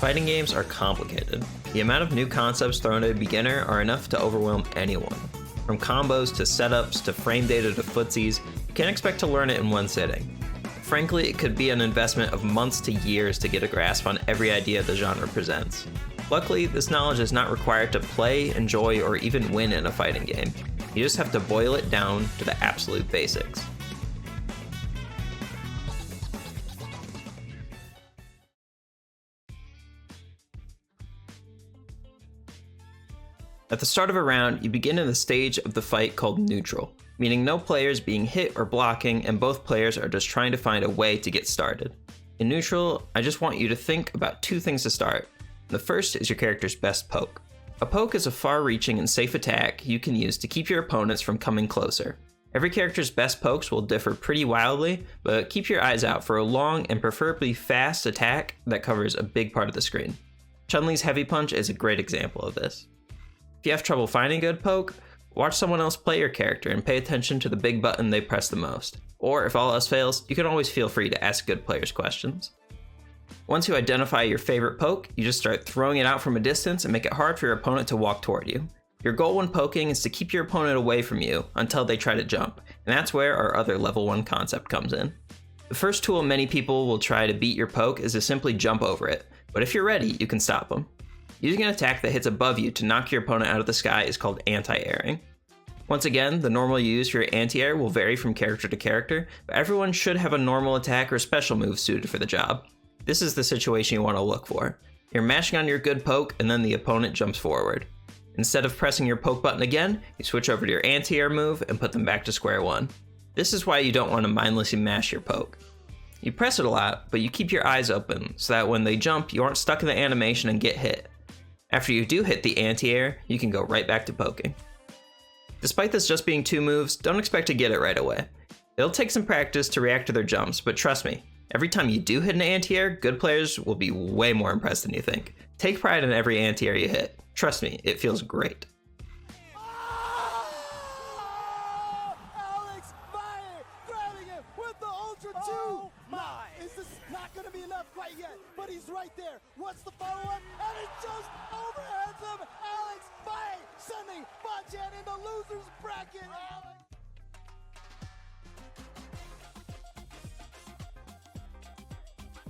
Fighting games are complicated. The amount of new concepts thrown at a beginner are enough to overwhelm anyone. From combos to setups to frame data to footsies, you can't expect to learn it in one sitting. Frankly, it could be an investment of months to years to get a grasp on every idea the genre presents. Luckily, this knowledge is not required to play, enjoy, or even win in a fighting game. You just have to boil it down to the absolute basics. At the start of a round, you begin in the stage of the fight called neutral, meaning no player is being hit or blocking and both players are just trying to find a way to get started. In neutral, I just want you to think about two things to start. The first is your character's best poke. A poke is a far-reaching and safe attack you can use to keep your opponents from coming closer. Every character's best pokes will differ pretty wildly, but keep your eyes out for a long and preferably fast attack that covers a big part of the screen. Chun-Li's heavy punch is a great example of this. If you have trouble finding a good poke, watch someone else play your character and pay attention to the big button they press the most. Or if all else fails, you can always feel free to ask good players questions. Once you identify your favorite poke, you just start throwing it out from a distance and make it hard for your opponent to walk toward you. Your goal when poking is to keep your opponent away from you until they try to jump, and that's where our other level 1 concept comes in. The first tool many people will try to beat your poke is to simply jump over it, but if you're ready, you can stop them. Using an attack that hits above you to knock your opponent out of the sky is called anti-airing. Once again, the normal you use for your anti-air will vary from character to character, but everyone should have a normal attack or special move suited for the job. This is the situation you want to look for. You're mashing on your good poke and then the opponent jumps forward. Instead of pressing your poke button again, you switch over to your anti-air move and put them back to square one. This is why you don't want to mindlessly mash your poke. You press it a lot, but you keep your eyes open so that when they jump, you aren't stuck in the animation and get hit. After you do hit the anti-air, you can go right back to poking. Despite this just being 2 moves, don't expect to get it right away. It'll take some practice to react to their jumps, but trust me, every time you do hit an anti-air, good players will be way more impressed than you think. Take pride in every anti-air you hit. Trust me, it feels great. Alex Fire grabbing him with the Ultra 2! Oh my! Is this not going to be enough quite yet? But he's right there. What's the follow-up? And it just overheads him! Alex Fire sending Bachan in the loser's bracket!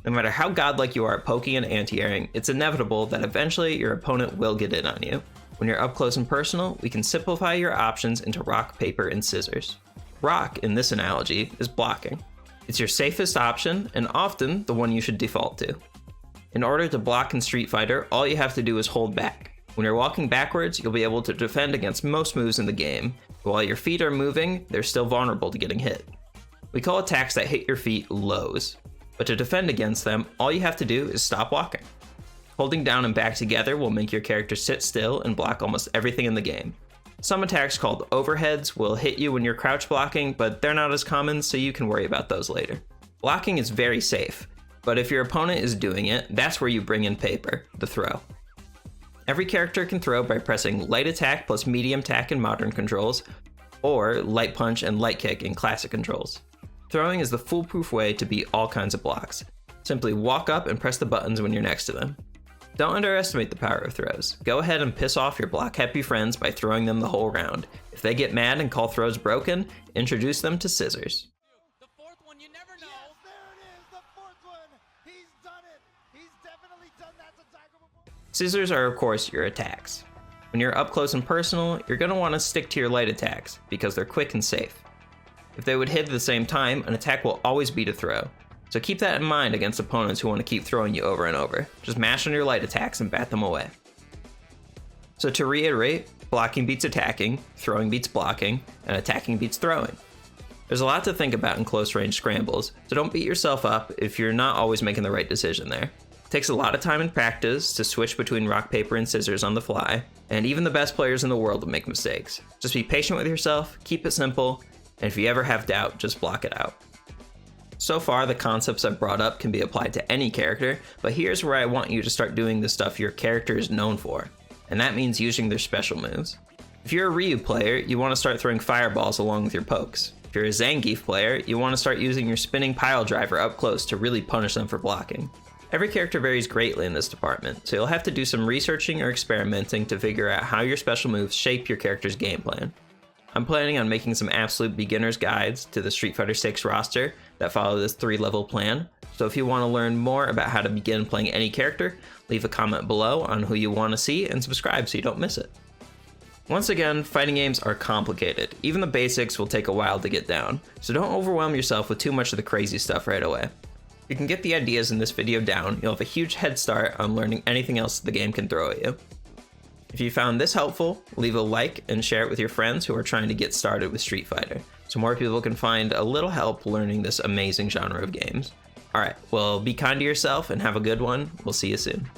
No matter how godlike you are at poking and anti-airing, it's inevitable that eventually your opponent will get in on you. When you're up close and personal, we can simplify your options into rock, paper, and scissors. Rock, in this analogy, is blocking. It's your safest option, and often the one you should default to. In order to block in Street Fighter, all you have to do is hold back. When you're walking backwards, you'll be able to defend against most moves in the game, but while your feet are moving, they're still vulnerable to getting hit. We call attacks that hit your feet lows, but to defend against them, all you have to do is stop walking. Holding down and back together will make your character sit still and block almost everything in the game. Some attacks called overheads will hit you when you're crouch blocking, but they're not as common, so you can worry about those later. Blocking is very safe, but if your opponent is doing it, that's where you bring in paper, the throw. Every character can throw by pressing light attack plus medium attack in modern controls, or light punch and light kick in classic controls. Throwing is the foolproof way to beat all kinds of blocks. Simply walk up and press the buttons when you're next to them. Don't underestimate the power of throws. Go ahead and piss off your block-happy friends by throwing them the whole round. If they get mad and call throws broken, introduce them to scissors. The fourth one, you never know. Yes, there it is, the fourth one. He's done it. He's definitely done that to Tiger before. Scissors are, of course, your attacks. When you're up close and personal, you're going to want to stick to your light attacks because they're quick and safe. If they would hit at the same time, an attack will always beat a throw. So keep that in mind against opponents who want to keep throwing you over and over. Just mash on your light attacks and bat them away. So to reiterate, blocking beats attacking, throwing beats blocking, and attacking beats throwing. There's a lot to think about in close range scrambles, so don't beat yourself up if you're not always making the right decision there. It takes a lot of time and practice to switch between rock, paper, and scissors on the fly, and even the best players in the world will make mistakes. Just be patient with yourself, keep it simple, and if you ever have doubt, just block it out. So far, the concepts I've brought up can be applied to any character, but here's where I want you to start doing the stuff your character is known for, and that means using their special moves. If you're a Ryu player, you want to start throwing fireballs along with your pokes. If you're a Zangief player, you want to start using your spinning pile driver up close to really punish them for blocking. Every character varies greatly in this department, so you'll have to do some researching or experimenting to figure out how your special moves shape your character's game plan. I'm planning on making some absolute beginner's guides to the Street Fighter 6 roster that follow this 3-level plan, so if you want to learn more about how to begin playing any character, leave a comment below on who you want to see and subscribe so you don't miss it. Once again, fighting games are complicated. Even the basics will take a while to get down, so don't overwhelm yourself with too much of the crazy stuff right away. If you can get the ideas in this video down, you'll have a huge head start on learning anything else the game can throw at you. If you found this helpful, leave a like and share it with your friends who are trying to get started with Street Fighter, so more people can find a little help learning this amazing genre of games. Alright, well, be kind to yourself and have a good one. We'll see you soon.